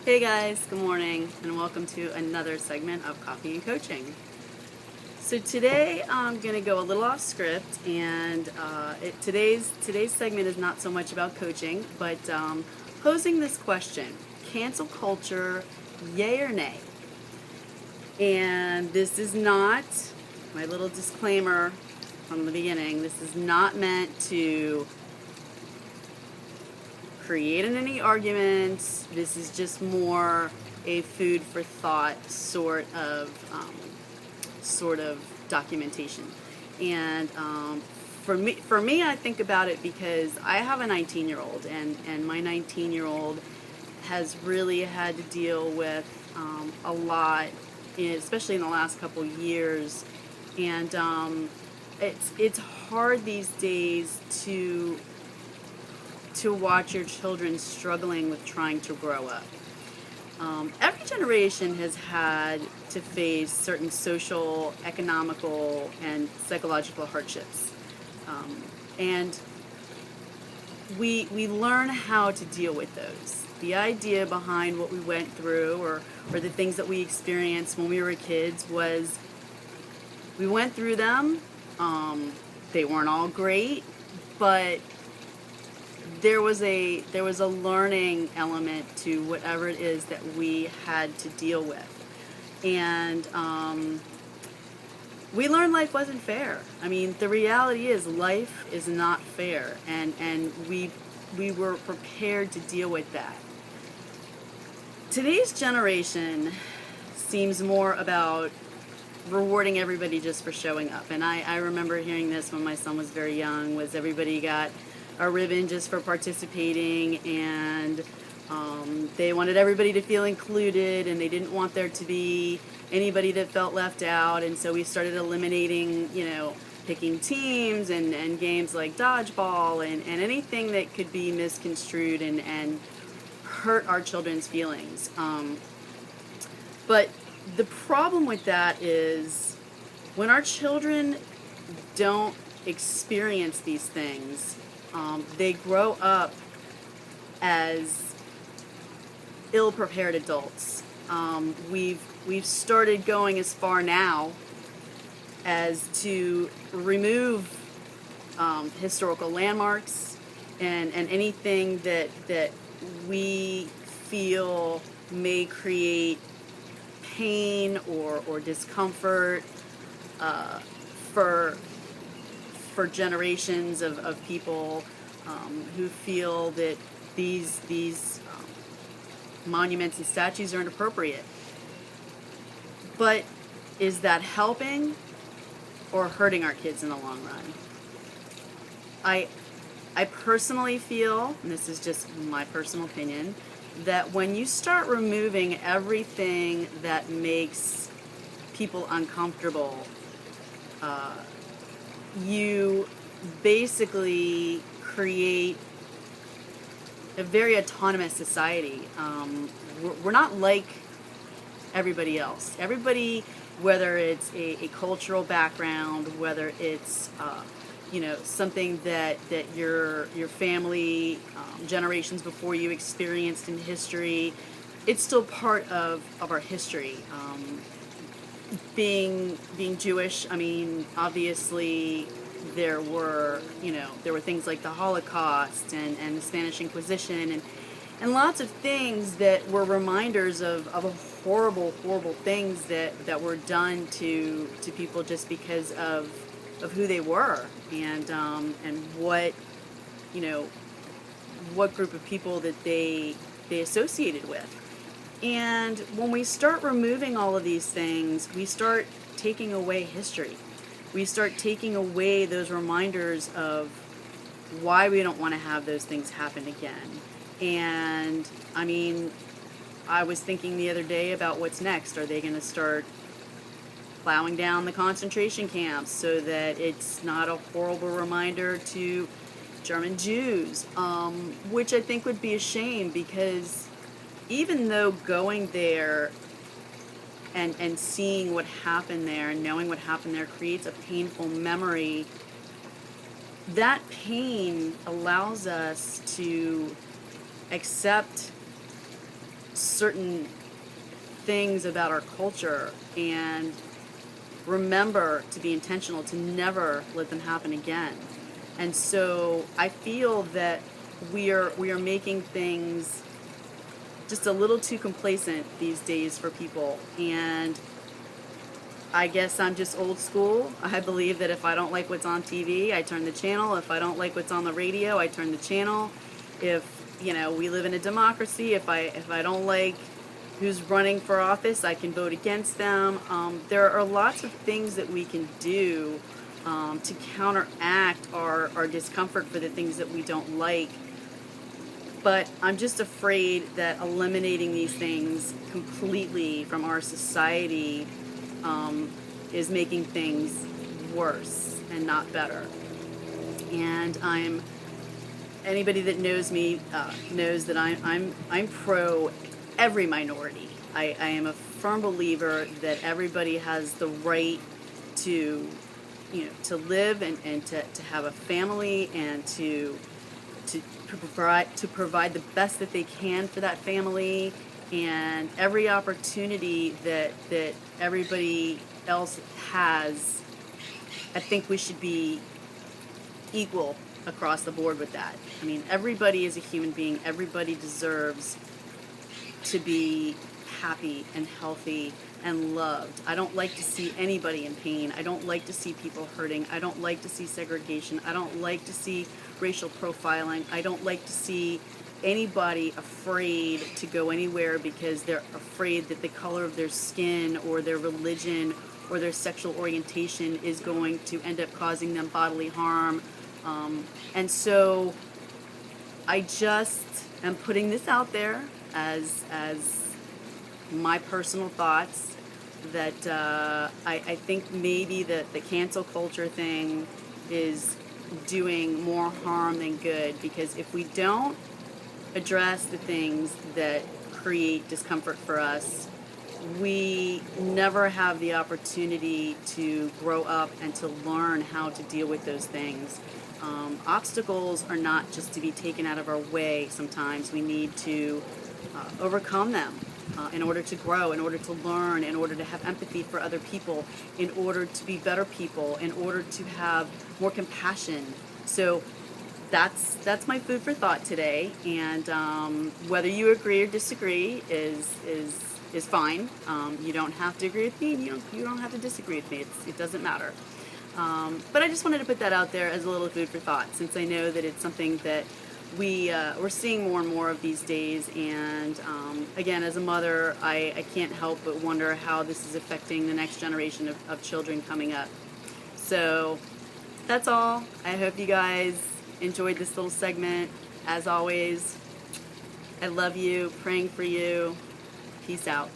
Hey guys, good morning, and welcome to another segment of Coffee and Coaching. So today I'm going to go a little off script, and today's segment is not so much about coaching, but posing this question: cancel culture, yay or nay? And this is not my little disclaimer from the beginning. This is not meant to create any arguments. This is just more a food for thought sort of documentation. And for me, I think about it because I have a 19-year-old, and my 19-year-old has really had to deal with a lot, especially in the last couple years, and it's hard these days to watch your children struggling with trying to grow up. Every generation has had to face certain social, economical, and psychological hardships. And we learn how to deal with those. The idea behind what we went through, or the things that we experienced when we were kids, was we went through them. They weren't all great, but there was a learning element to whatever it is that we had to deal with, and we learned life wasn't fair. I mean, the reality is life is not fair, and we were prepared to deal with that. Today's generation seems more about rewarding everybody just for showing up. And I remember hearing this when my son was very young, was everybody got a ribbon just for participating, and they wanted everybody to feel included, and they didn't want there to be anybody that felt left out. And so we started eliminating, picking teams and games like dodgeball, and anything that could be misconstrued and hurt our children's feelings. But the problem with that is when our children don't experience these things, they grow up as ill-prepared adults. We've started going as far now as to remove historical landmarks and anything that we feel may create pain or discomfort for generations of people who feel that these monuments and statues are inappropriate. But is that helping or hurting our kids in the long run? I personally feel, and this is just my personal opinion, that when you start removing everything that makes people uncomfortable, you basically create a very autonomous society. We're not like everybody else. Everybody, whether it's a cultural background, whether it's something that your family generations before you experienced in history, it's still part of our history. Being Jewish, I mean, obviously there were things like the Holocaust and the Spanish Inquisition and lots of things that were reminders of horrible things that were done to people just because of who they were, and what group of people that they associated with. And when we start removing all of these things, we start taking away history. We start taking away those reminders of why we don't want to have those things happen again. And I mean, I was thinking the other day about what's next. Are they going to start plowing down the concentration camps so that it's not a horrible reminder to German Jews? Which I think would be a shame, because even though going there and seeing what happened there and knowing what happened there creates a painful memory, that pain allows us to accept certain things about our culture and remember to be intentional to never let them happen again. And so I feel that we are making things just a little too complacent these days for people. And I guess I'm just old school. I believe that if I don't like what's on TV, I turn the channel. If I don't like what's on the radio, I turn the channel. If, we live in a democracy, if I don't like who's running for office, I can vote against them. There are lots of things that we can do to counteract our discomfort for the things that we don't like. But I'm just afraid that eliminating these things completely from our society is making things worse and not better. And anybody that knows me knows that I'm pro every minority. I am a firm believer that everybody has the right to live and to have a family and to provide the best that they can for that family, and every opportunity that everybody else has. I think we should be equal across the board with that. I mean, everybody is a human being. Everybody deserves to be happy and healthy and loved. I don't like to see anybody in pain. I don't like to see people hurting. I don't like to see segregation. I don't like to see racial profiling. I don't like to see anybody afraid to go anywhere because they're afraid that the color of their skin or their religion or their sexual orientation is going to end up causing them bodily harm. And so I just am putting this out there as my personal thoughts, that I think maybe that the cancel culture thing is doing more harm than good, because if we don't address the things that create discomfort for us, we never have the opportunity to grow up and to learn how to deal with those things. Obstacles are not just to be taken out of our way. Sometimes we need to overcome them in order to grow, in order to learn, in order to have empathy for other people, in order to be better people, in order to have more compassion. So that's my food for thought today. And whether you agree or disagree is fine. You don't have to agree with me, and you don't have to disagree with me. It doesn't matter. But I just wanted to put that out there as a little food for thought, since I know that it's something that we're seeing more and more of these days. And again, as a mother, I can't help but wonder how this is affecting the next generation of children coming up. So that's all. I hope you guys enjoyed this little segment. As always, I love you, praying for you. Peace out.